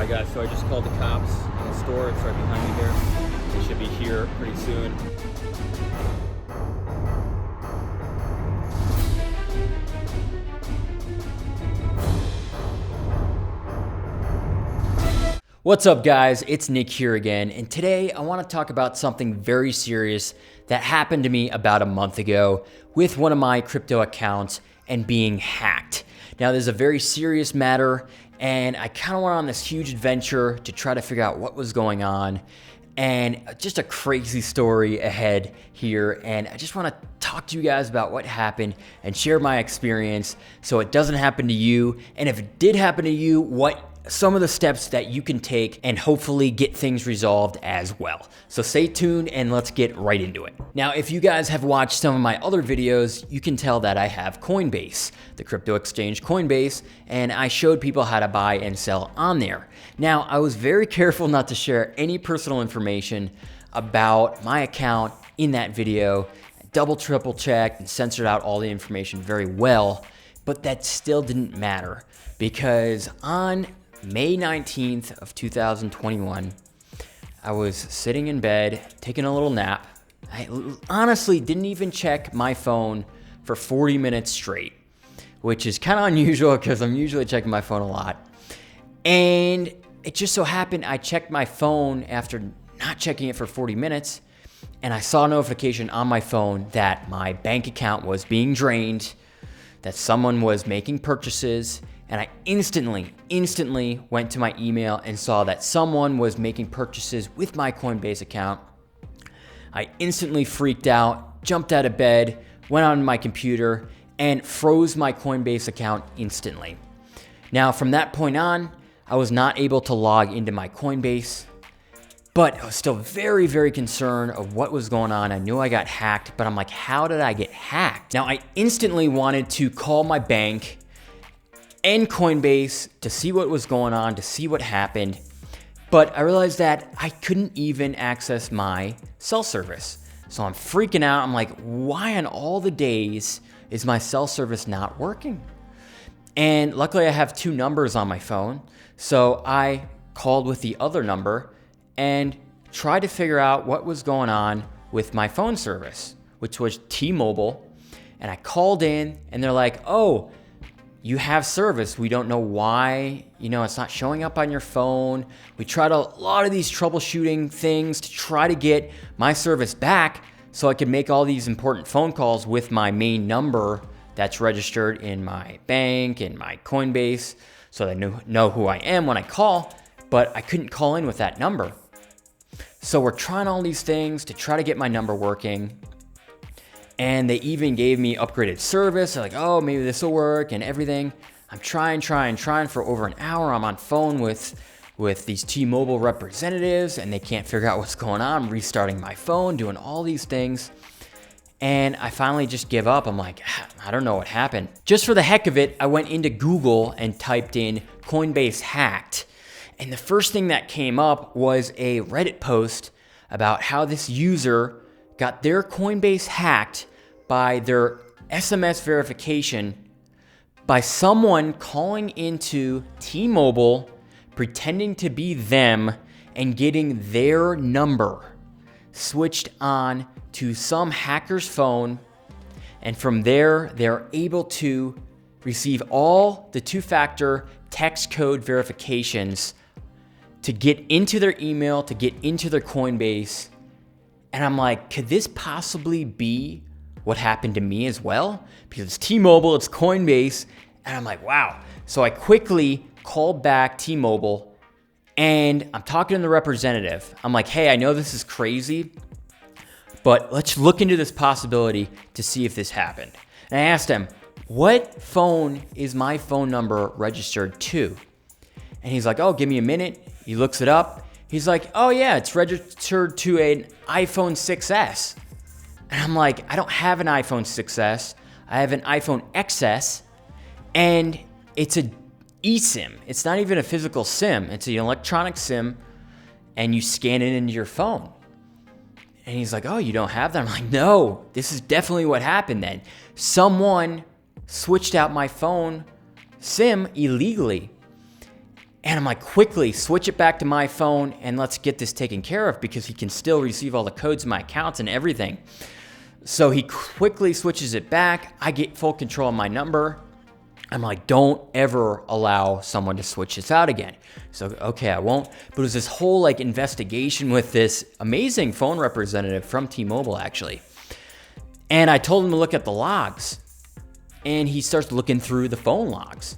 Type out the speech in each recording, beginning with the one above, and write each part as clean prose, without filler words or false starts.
Alright guys, so I just called the cops in the store. It's right behind me here. They should be here pretty soon. What's up guys, it's Nick here again, and today I want to talk about something very serious that happened to me about a month ago with one of my crypto accounts and being hacked. Now this is a very serious matter, and I kind of went on this huge adventure to try to figure out what was going on, and just a crazy story ahead here, and I just want to talk to you guys about what happened and share my experience so it doesn't happen to you, and if it did happen to you, what some of the steps that you can take and hopefully get things resolved as well. So stay tuned and let's get right into it. Now, if you guys have watched some of my other videos, you can tell that I have Coinbase, the crypto exchange Coinbase, and I showed people how to buy and sell on there. Now, I was very careful not to share any personal information about my account in that video. Double, triple checked and censored out all the information very well, but that still didn't matter because on May 19th of 2021, I was sitting in bed, taking a little nap. I honestly didn't even check my phone for 40 minutes straight, which is kind of unusual because I'm usually checking my phone a lot. And it just so happened I checked my phone after not checking it for 40 minutes, and I saw a notification on my phone that my bank account was being drained, that someone was making purchases, and I instantly went to my email and saw that someone was making purchases with my Coinbase account. I instantly freaked out, jumped out of bed, went on my computer, and froze my Coinbase account instantly. Now, from that point on, I was not able to log into my Coinbase, but I was still very, very concerned of what was going on. I knew I got hacked, but I'm like, how did I get hacked? Now, I instantly wanted to call my bank and Coinbase to see what was going on, to see what happened. But I realized that I couldn't even access my cell service. So I'm freaking out. I'm like, why on all the days is my cell service not working? And luckily I have two numbers on my phone. So I called with the other number and tried to figure out what was going on with my phone service, which was T-Mobile. And I called in and they're like, oh, you have service. We don't know why, it's not showing up on your phone. We tried a lot of these troubleshooting things to try to get my service back so I could make all these important phone calls with my main number that's registered in my bank and my Coinbase so they know who I am when I call, but I couldn't call in with that number. So we're trying all these things to try to get my number working. And they even gave me upgraded service. They're like, oh, maybe this will work and everything. I'm trying for over an hour. I'm on phone with these T-Mobile representatives and they can't figure out what's going on. I'm restarting my phone, doing all these things. And I finally just give up. I'm like, I don't know what happened. Just for the heck of it, I went into Google and typed in Coinbase hacked. And the first thing that came up was a Reddit post about how this user got their Coinbase hacked by their SMS verification by someone calling into T-Mobile, pretending to be them and getting their number switched on to some hacker's phone. And from there, they're able to receive all the two-factor text code verifications to get into their email, to get into their Coinbase. And I'm like, could this possibly be what happened to me as well? Because it's T-Mobile, it's Coinbase, and I'm like, wow. So I quickly called back T-Mobile, and I'm talking to the representative. I'm like, hey, I know this is crazy, but let's look into this possibility to see if this happened. And I asked him, what phone is my phone number registered to? And he's like, oh, give me a minute. He looks it up. He's like, oh yeah, it's registered to an iPhone 6S. And I'm like, I don't have an iPhone 6S. I have an iPhone XS, and it's a eSIM. It's not even a physical SIM. It's an electronic SIM, and you scan it into your phone. And he's like, oh, you don't have that? I'm like, no, this is definitely what happened then. Someone switched out my phone SIM illegally. And I'm like, quickly switch it back to my phone and let's get this taken care of because he can still receive all the codes in my accounts and everything. So he quickly switches it back. I get full control of my number. I'm like, don't ever allow someone to switch this out again. So, okay, I won't. But it was this whole like investigation with this amazing phone representative from T-Mobile actually. And I told him to look at the logs. And he starts looking through the phone logs.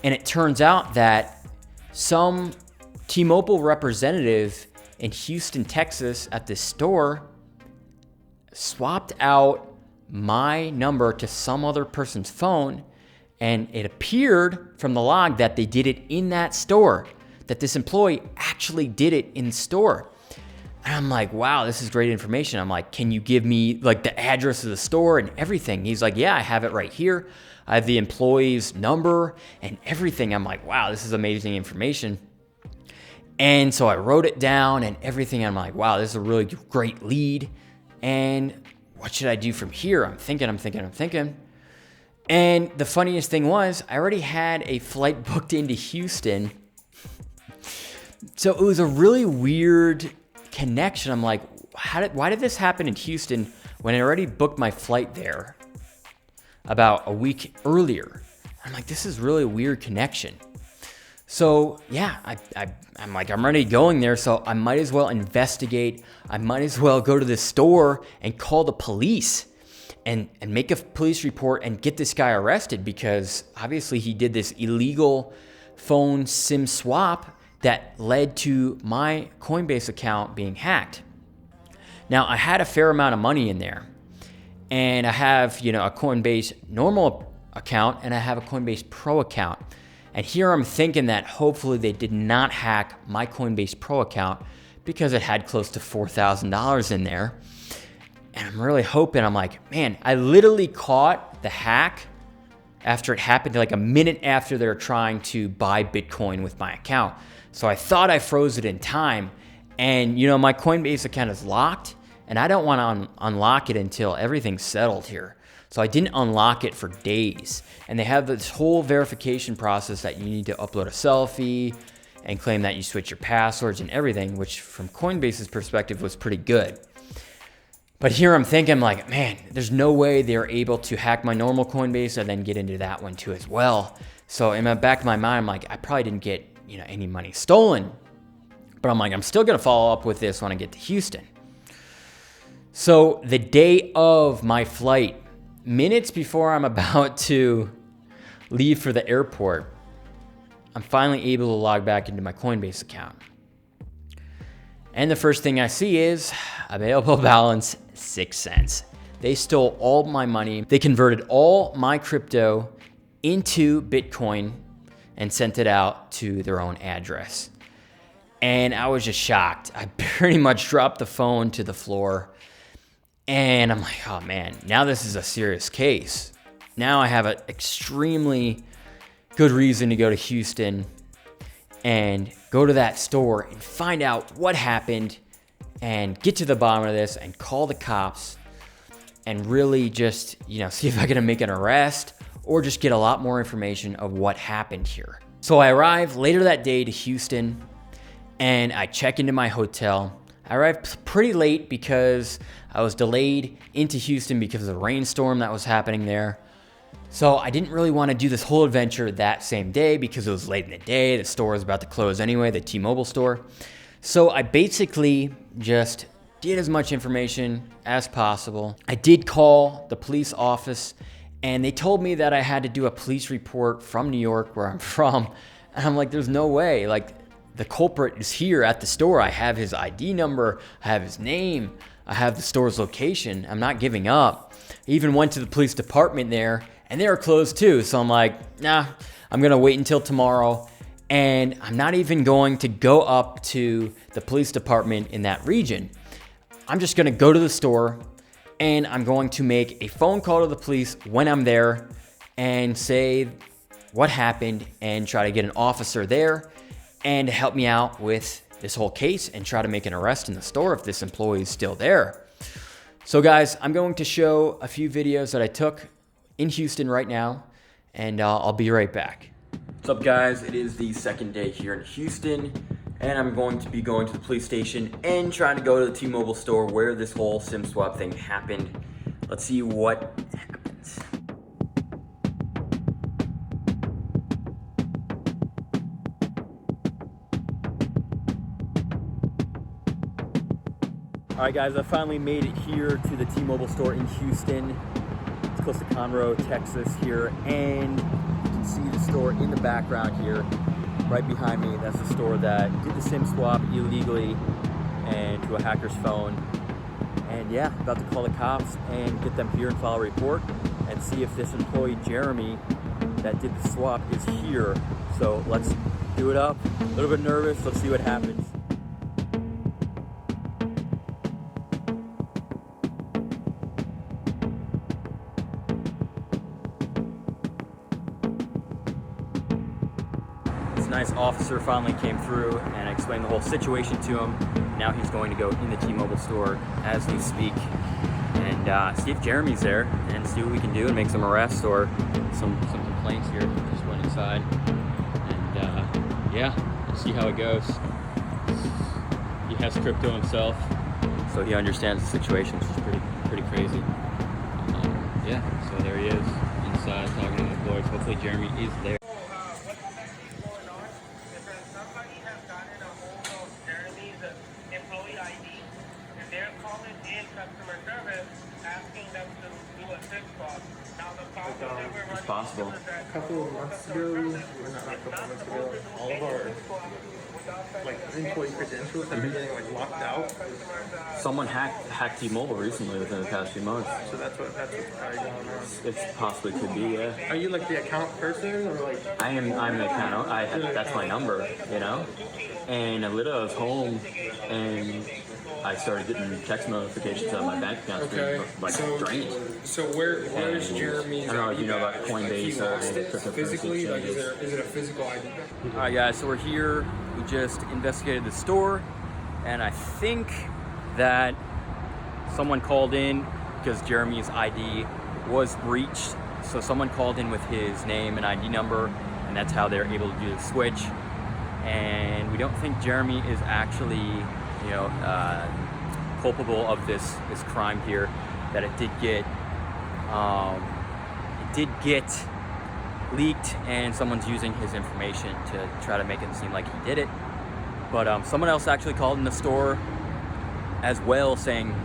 And it turns out that some T-Mobile representative in Houston, Texas at this store swapped out my number to some other person's phone, and it appeared from the log that they did it in that store, that this employee actually did it in the store. And I'm like, wow, this is great information. I'm like, can you give me like the address of the store and everything? He's like, yeah, I have it right here. I have the employee's number and everything. I'm like, wow, this is amazing information. And so I wrote it down and everything. I'm like, wow, this is a really great lead. And what should I do from here? I'm thinking. And the funniest thing was I already had a flight booked into Houston. So it was a really weird connection. I'm like, why did this happen in Houston when I already booked my flight there about a week earlier? I'm like, this is really a weird connection. So yeah, I'm like, I'm already going there, so I might as well investigate. I might as well go to the store and call the police and make a police report and get this guy arrested because obviously he did this illegal phone SIM swap that led to my Coinbase account being hacked. Now, I had a fair amount of money in there, and I have, a Coinbase normal account and I have a Coinbase Pro account. And here I'm thinking that hopefully they did not hack my Coinbase Pro account because it had close to $4,000 in there. And I'm really hoping, I'm like, man, I literally caught the hack after it happened, like a minute after they were trying to buy Bitcoin with my account. So I thought I froze it in time. And, my Coinbase account is locked, and I don't want to unlock it until everything's settled here. So I didn't unlock it for days. And they have this whole verification process that you need to upload a selfie and claim that you switch your passwords and everything, which from Coinbase's perspective was pretty good. But here I'm thinking like, man, there's no way they're able to hack my normal Coinbase and then get into that one too as well. So in the back of my mind, I'm like, I probably didn't get, any money stolen. But I'm like, I'm still going to follow up with this when I get to Houston. So the day of my flight, minutes before I'm about to leave for the airport, I'm finally able to log back into my Coinbase account. And the first thing I see is available balance 6 cents. They stole all my money. They converted all my crypto into Bitcoin and sent it out to their own address. And I was just shocked. I pretty much dropped the phone to the floor. And I'm like, oh man, now this is a serious case. Now I have an extremely good reason to go to Houston and go to that store and find out what happened and get to the bottom of this and call the cops and really just, see if I can make an arrest or just get a lot more information of what happened here. So I arrived later that day to Houston and I check into my hotel. I arrived pretty late because I was delayed into Houston because of the rainstorm that was happening there. So I didn't really want to do this whole adventure that same day because it was late in the day. The store was about to close anyway, the T-Mobile store. So I basically just did as much information as possible. I did call the police office and they told me that I had to do a police report from New York, where I'm from. And I'm like, there's no way. Like, the culprit is here at the store. I have his ID number. I have his name. I have the store's location. I'm not giving up. I even went to the police department there and they were closed too. So I'm like, nah, I'm going to wait until tomorrow. And I'm not even going to go up to the police department in that region. I'm just going to go to the store and I'm going to make a phone call to the police when I'm there and say what happened and try to get an officer there and help me out with this whole case and try to make an arrest in the store if this employee is still there. So guys, I'm going to show a few videos that I took in Houston right now, and I'll be right back. What's up, guys? It is the second day here in Houston, and I'm going to be going to the police station and trying to go to the T-Mobile store where this whole SIM swap thing happened. Let's see what happens. All right, guys, I finally made it here to the T-Mobile store in Houston. It's close to Conroe, Texas here, and you can see the store in the background here, right behind me. That's the store that did the SIM swap illegally and to a hacker's phone. And yeah, about to call the cops and get them here and file a report and see if this employee, Jeremy, that did the swap is here. So let's do it up. A little bit nervous, let's see what happens. Nice officer finally came through and I explained the whole situation to him. Now he's going to go in the T-Mobile store as we speak and see if Jeremy's there and see what we can do and make some arrests or some complaints here. Just went inside and yeah, let's see how it goes. He has crypto himself, so he understands the situation, which is pretty crazy. Yeah, so there he is inside talking to the employees. Hopefully Jeremy is there. Employee ID, and they're calling in customer service asking them to do a SIM swap. Now the problem that we're running it's possible. is that A couple of months ago, or not a couple months ago, all of our employee credentials have been getting locked out. Someone hacked T-Mobile recently within the past few months. So that's what's probably going on. It possibly could be, yeah. Are you the account person or I'm the account. That's my number, you know. And literally I was home and I started getting text notifications on my bank account being drained. So where's Jeremy? I don't know if you know about Coinbase or physically, is it a physical ID? All right, guys. So we're here. We just investigated the store, and I think that someone called in because Jeremy's ID was breached. So someone called in with his name and ID number, and that's how they're able to do the switch. And we don't think Jeremy is actually, culpable of this crime here. That it did get leaked, and someone's using his information to try to make it seem like he did it. But someone else actually called in the store as well, saying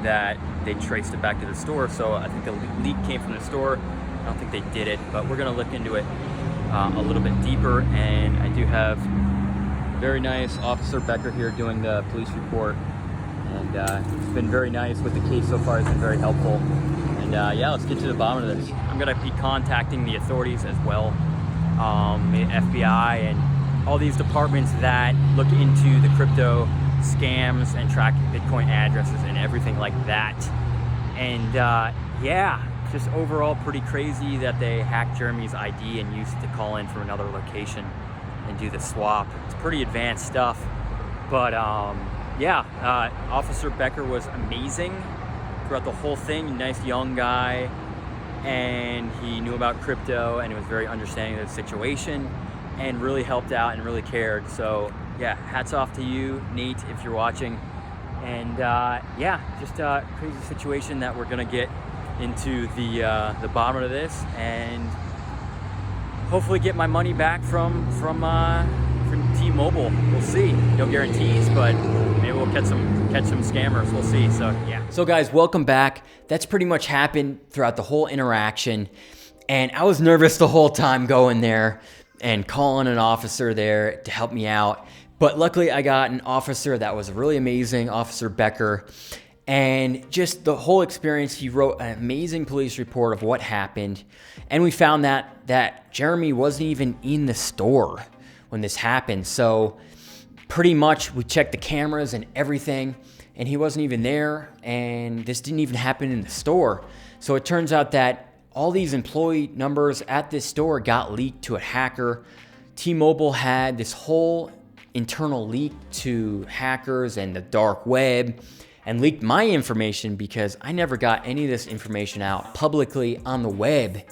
that they traced it back to the store. So I think the leak came from the store. I don't think they did it, but we're gonna look into it a little bit deeper. And I do have very nice Officer Becker here doing the police report, and it's been very nice with the case so far. It's been very helpful. And yeah, let's get to the bottom of this. I'm gonna be contacting the authorities as well, the FBI and all these departments that look into the crypto scams and track Bitcoin addresses and everything like that. And yeah, just overall pretty crazy that they hacked Jeremy's ID and used it to call in from another location and do the swap. It's pretty advanced stuff. But yeah, Officer Becker was amazing throughout the whole thing. Nice young guy, and he knew about crypto and he was very understanding of the situation and really helped out and really cared. So yeah, hats off to you, Nate, if you're watching. And yeah, just a crazy situation that we're gonna get into the bottom of this and hopefully get my money back from T-Mobile. We'll see. No guarantees, but maybe we'll catch some scammers. We'll see. So yeah. So guys, welcome back. That's pretty much happened throughout the whole interaction, and I was nervous the whole time going there and calling an officer there to help me out. But luckily, I got an officer that was really amazing, Officer Becker. And just the whole experience, he wrote an amazing police report of what happened. And we found that Jeremy wasn't even in the store when this happened. So pretty much we checked the cameras and everything, and he wasn't even there. And this didn't even happen in the store. So it turns out that all these employee numbers at this store got leaked to a hacker. T-Mobile had this whole internal leak to hackers and the dark web, and leaked my information because I never got any of this information out publicly on the web.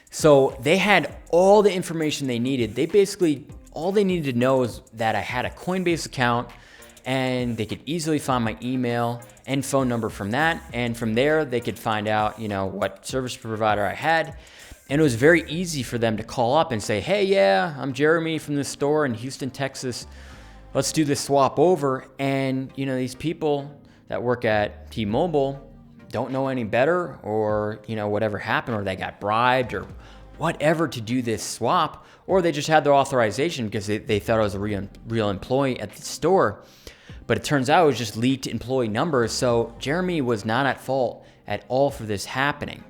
So they had all the information they needed. They basically, all they needed to know is that I had a Coinbase account, and they could easily find my email and phone number from that. And from there, they could find out, what service provider I had. And it was very easy for them to call up and say, hey, yeah, I'm Jeremy from this store in Houston, Texas. Let's do this swap over. And, these people that work at T-Mobile don't know any better, or, whatever happened, or they got bribed or whatever to do this swap, or they just had their authorization because they thought I was a real employee at the store. But it turns out it was just leaked employee numbers. So Jeremy was not at fault at all for this happening.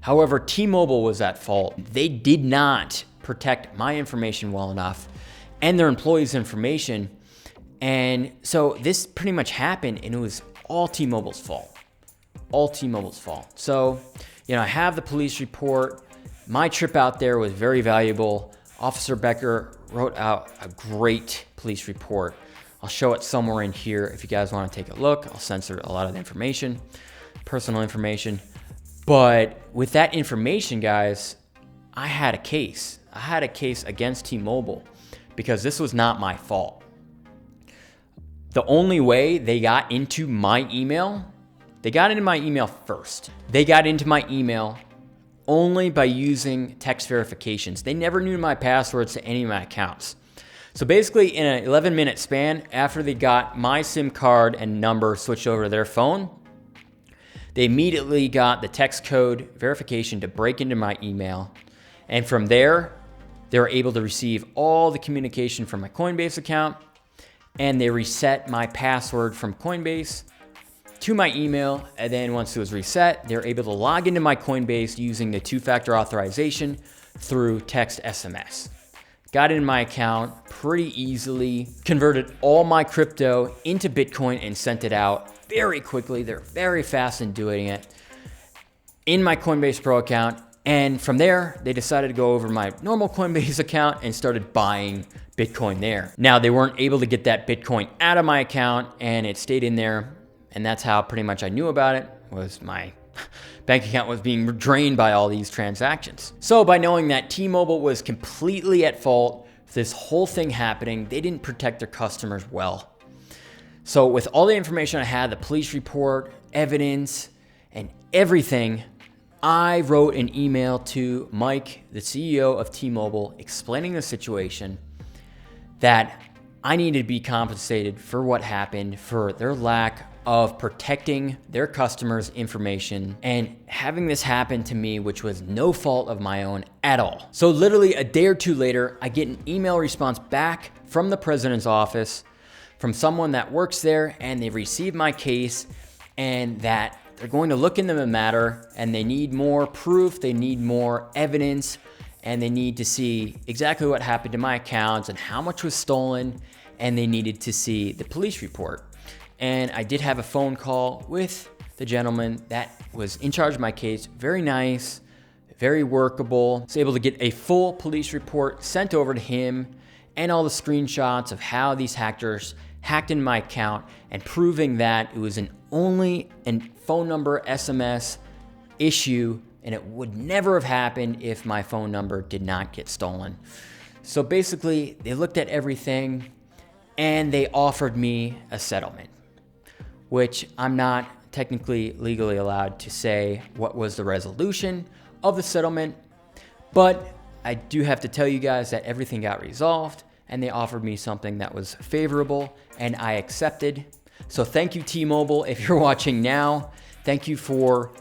However, T-Mobile was at fault. They did not protect my information well enough and their employees' information. And so this pretty much happened, and it was all T-Mobile's fault. All T-Mobile's fault. So, I have the police report. My trip out there was very valuable. Officer Becker wrote out a great police report. I'll show it somewhere in here if you guys want to take a look. I'll censor a lot of the information, personal information. But with that information, guys, I had a case. I had a case against T-Mobile because this was not my fault. The only way they got into my email, they got into my email first. They got into my email only by using text verifications. They never knew my passwords to any of my accounts. So basically, in an 11-minute span, after they got my SIM card and number switched over to their phone, they immediately got the text code verification to break into my email. And from there, they were able to receive all the communication from my Coinbase account, and they reset my password from Coinbase to my email. And then once it was reset, they were able to log into my Coinbase using the two-factor authorization through text SMS. Got in my account pretty easily, converted all my crypto into Bitcoin and sent it out very quickly. They're very fast in doing it in my Coinbase Pro account. And from there, they decided to go over my normal Coinbase account and started buying Bitcoin there. Now, they weren't able to get that Bitcoin out of my account, and it stayed in there. And that's how pretty much I knew about it, was my bank account was being drained by all these transactions. So by knowing that T-Mobile was completely at fault for this whole thing happening, they didn't protect their customers well. So with all the information I had, the police report, evidence, and everything, I wrote an email to Mike, the CEO of T-Mobile, explaining the situation, that I needed to be compensated for what happened, for their lack of protecting their customers' information and having this happen to me, which was no fault of my own at all. So literally a day or two later, I get an email response back from the president's office from someone that works there, and they received my case and that they're going to look into the matter, and they need more proof, they need more evidence, and they need to see exactly what happened to my accounts and how much was stolen, and they needed to see the police report. And I did have a phone call with the gentleman that was in charge of my case. Very nice, very workable. I was able to get a full police report sent over to him and all the screenshots of how these hackers hacked into my account, and proving that it was only a phone number SMS issue, and it would never have happened if my phone number did not get stolen. So basically, they looked at everything and they offered me a settlement, which I'm not technically legally allowed to say what was the resolution of the settlement, but I do have to tell you guys that everything got resolved, and they offered me something that was favorable, and I accepted. So thank you, T-Mobile, if you're watching now. Thank you for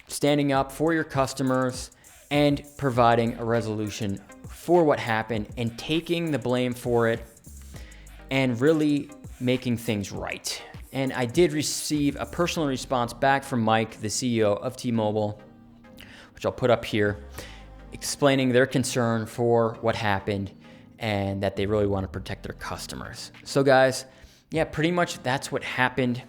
standing up for your customers and providing a resolution for what happened and taking the blame for it and really making things right. And I did receive a personal response back from Mike, the CEO of T-Mobile, which I'll put up here, explaining their concern for what happened and that they really want to protect their customers. So guys, yeah, pretty much that's what happened.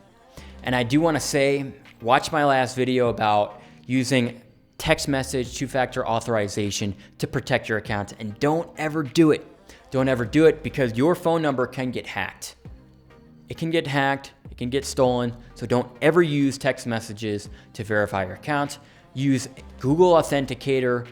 And I do want to say, watch my last video about using text message two-factor authorization to protect your account, and don't ever do it. Don't ever do it, because your phone number can get hacked. It can get hacked, it can get stolen, so don't ever use text messages to verify your account. use Google Authenticator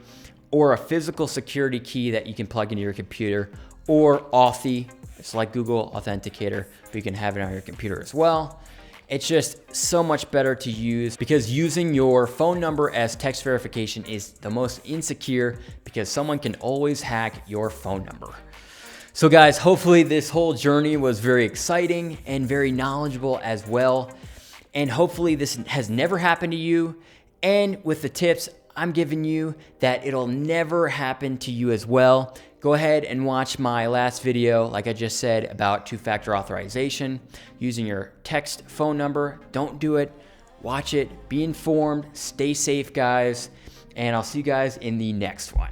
or a physical security key that you can plug into your computer, or Authy. It's like Google Authenticator, but you can have it on your computer as well. It's just so much better to use because using your phone number as text verification is the most insecure because someone can always hack your phone number. So guys, hopefully this whole journey was very exciting and very knowledgeable as well. And hopefully this has never happened to you. And with the tips I'm giving you, that it'll never happen to you as well. Go ahead and watch my last video, like I just said, about two-factor authorization using your text phone number. Don't do it. Watch it. Be informed. Stay safe, guys. And I'll see you guys in the next one.